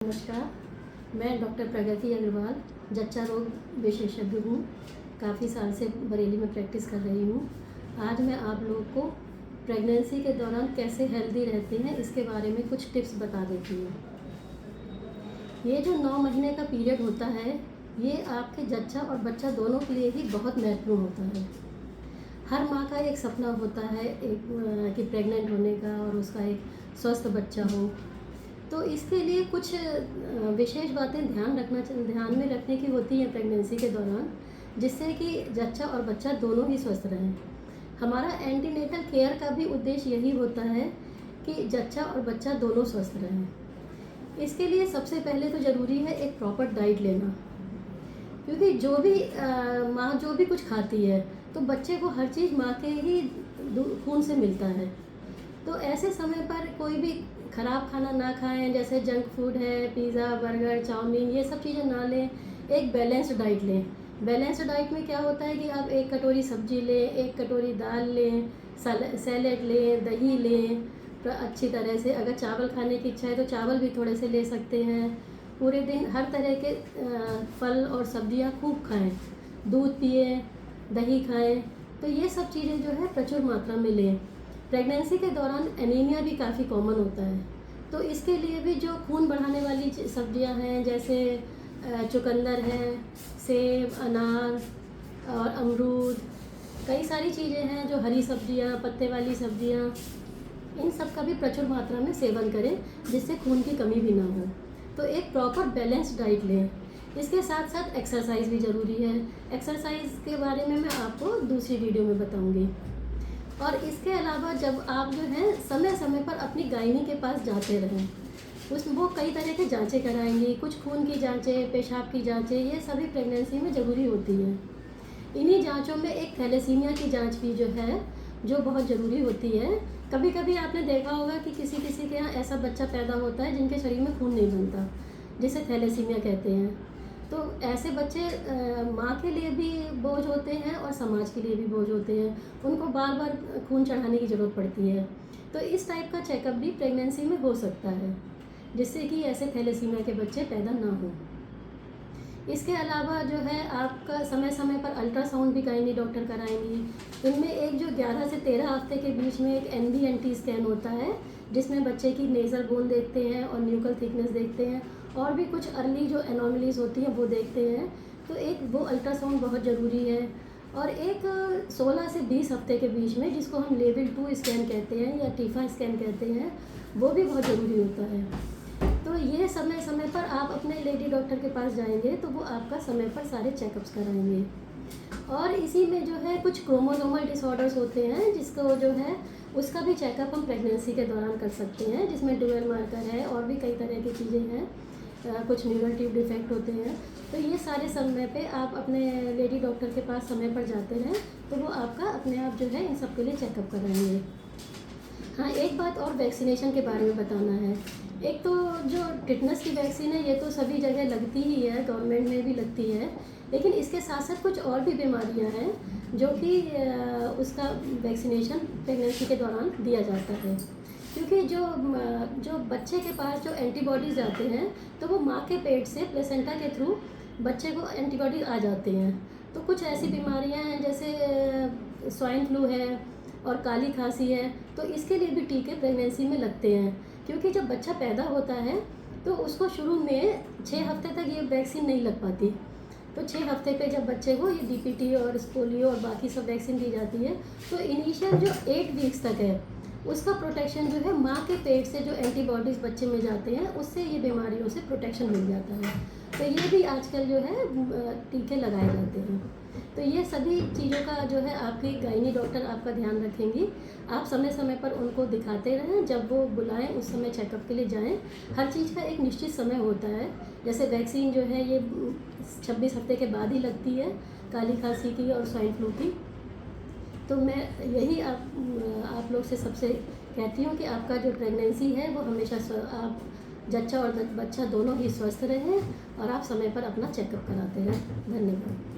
नमस्कार, मैं डॉक्टर प्रगति अग्रवाल जच्चा रोग विशेषज्ञ हूँ। काफ़ी साल से बरेली में प्रैक्टिस कर रही हूँ। आज मैं आप लोग को प्रेगनेंसी के दौरान कैसे हेल्दी रहते हैं इसके बारे में कुछ टिप्स बता देती हूँ। ये जो 9 महीने का पीरियड होता है, ये आपके जच्चा और बच्चा दोनों के लिए ही बहुत महत्वपूर्ण होता है। हर माँ का एक सपना होता है कि प्रेग्नेंट होने का और उसका एक स्वस्थ बच्चा हो। तो इसके लिए कुछ विशेष बातें ध्यान में रखने की होती हैं प्रेगनेंसी के दौरान, जिससे कि जच्चा और बच्चा दोनों ही स्वस्थ रहें। हमारा एंटीनेटल केयर का भी उद्देश्य यही होता है कि जच्चा और बच्चा दोनों स्वस्थ रहें। इसके लिए सबसे पहले तो ज़रूरी है एक प्रॉपर डाइट लेना, क्योंकि जो भी माँ जो भी कुछ खाती है तो बच्चे को हर चीज़ माँ के ही खून से मिलता है। तो ऐसे समय पर कोई भी ख़राब खाना ना खाएं, जैसे जंक फूड है, पिज़्ज़ा, बर्गर, चाउमीन, ये सब चीज़ें ना लें। एक बैलेंस्ड डाइट लें। बैलेंस्ड डाइट में क्या होता है कि आप 1 कटोरी सब्जी लें, 1 कटोरी दाल लें, सैलेड लें, दही लें अच्छी तरह से। अगर चावल खाने की इच्छा है तो चावल भी थोड़े से ले सकते हैं। पूरे दिन हर तरह के फल और सब्जियां खूब खाएं, दूध पिए, दही खाएं। तो ये सब चीज़ें जो है प्रचुर मात्रा में लें। प्रेगनेंसी के दौरान एनीमिया भी काफ़ी कॉमन होता है, तो इसके लिए भी जो खून बढ़ाने वाली सब्जियां हैं, जैसे चुकंदर है, सेब, अनार और अमरूद, कई सारी चीज़ें हैं जो हरी सब्जियां, पत्ते वाली सब्जियां, इन सब का भी प्रचुर मात्रा में सेवन करें, जिससे खून की कमी भी ना हो। तो एक प्रॉपर बैलेंस्ड डाइट लें। इसके साथ साथ एक्सरसाइज भी ज़रूरी है। एक्सरसाइज के बारे में मैं आपको दूसरी वीडियो में बताऊंगी। और इसके अलावा जब आप जो है समय समय पर अपनी गायनी के पास जाते रहें, वो कई तरह के जांचें कराएंगी। कुछ खून की जांचें, पेशाब की जांचें, ये सभी प्रेगनेंसी में ज़रूरी होती हैं। इन्हीं जांचों में एक थैलेसीमिया की जांच भी जो है, जो बहुत ज़रूरी होती है। कभी कभी आपने देखा होगा कि किसी किसी के यहाँ ऐसा बच्चा पैदा होता है जिनके शरीर में खून नहीं बनता, जिसे थैलेसीमिया कहते हैं। तो ऐसे बच्चे माँ के लिए भी बोझ होते हैं और समाज के लिए भी बोझ होते हैं। उनको बार बार खून चढ़ाने की ज़रूरत पड़ती है। तो इस टाइप का चेकअप भी प्रेगनेंसी में हो सकता है, जिससे कि ऐसे थैलेसीमिया के बच्चे पैदा ना हों। इसके अलावा जो है आपका समय समय पर अल्ट्रासाउंड भी गायनी डॉक्टर कराएंगी। इनमें एक जो 11 से 13 हफ्ते के बीच में एक NBNT स्कैन होता है, जिसमें बच्चे की नेज़ल बोन देखते हैं और न्यूकल थिकनेस देखते हैं, और भी कुछ अर्ली जो एनोमलीज होती हैं वो देखते हैं। तो एक वो अल्ट्रासाउंड बहुत ज़रूरी है। और एक 16 से 20 हफ्ते के बीच में, जिसको हम लेवल 2 स्कैन कहते हैं या टीफा स्कैन कहते हैं, वो भी बहुत ज़रूरी होता है। तो ये समय समय पर आप अपने लेडी डॉक्टर के पास जाएंगे तो वो आपका समय पर सारे चेकअप्स कराएंगे। और इसी में जो है कुछ क्रोमोसोमल डिसऑर्डर्स होते हैं, जिसको जो है उसका भी चेकअप हम प्रेगनेंसी के दौरान कर सकते हैं, जिसमें ड्यूअल मार्कर है और भी कई तरह की चीज़ें हैं। कुछ न्यूरल ट्यूब डिफेक्ट होते हैं। तो ये सारे समय पे आप अपने लेडी डॉक्टर के पास समय पर जाते हैं तो वो आपका अपने आप जो है इन सब के लिए चेकअप कराएंगे। हाँ, एक बात और वैक्सीनेशन के बारे में बताना है। एक तो जो टिटनस की वैक्सीन है, ये तो सभी जगह लगती ही है, गवर्नमेंट में भी लगती है। लेकिन इसके साथ साथ कुछ और भी बीमारियां हैं जो कि उसका वैक्सीनेशन प्रेगनेंसी के दौरान दिया जाता है। क्योंकि जो बच्चे के पास जो एंटीबॉडीज़ आते हैं, तो वो माँ के पेट से प्लेसेंटा के थ्रू बच्चे को एंटीबॉडी आ जाते हैं। तो कुछ ऐसी बीमारियां हैं जैसे स्वाइन फ्लू है और काली खांसी है, तो इसके लिए भी टीके प्रेगनेंसी में लगते हैं। क्योंकि जब बच्चा पैदा होता है तो उसको शुरू में 6 हफ्ते तक ये वैक्सीन नहीं लग पाती। तो 6 हफ्ते पे जब बच्चे को ये DPT और पोलियो और बाकी सब वैक्सीन दी जाती है, तो इनिशियल जो 8 वीक्स तक है उसका प्रोटेक्शन जो है, माँ के पेट से जो एंटीबॉडीज़ बच्चे में जाते हैं उससे ये बीमारियों से प्रोटेक्शन मिल जाता है। तो ये भी आजकल जो है टीके लगाए जाते हैं। तो ये सभी चीज़ों का जो है आपकी गायनी डॉक्टर आपका ध्यान रखेंगी। आप समय समय पर उनको दिखाते रहें, जब वो बुलाएं उस समय चेकअप के लिए जाएं। हर चीज़ का एक निश्चित समय होता है। जैसे वैक्सीन जो है ये 26 हफ्ते के बाद ही लगती है, काली खांसी की और स्वाइन फ्लू की। तो मैं यही आप लोग से सबसे कहती हूँ कि आपका जो प्रेगनेंसी है वो हमेशा आप जच्चा और बच्चा दोनों ही स्वस्थ रहें और आप समय पर अपना चेकअप कराते रहें। धन्यवाद।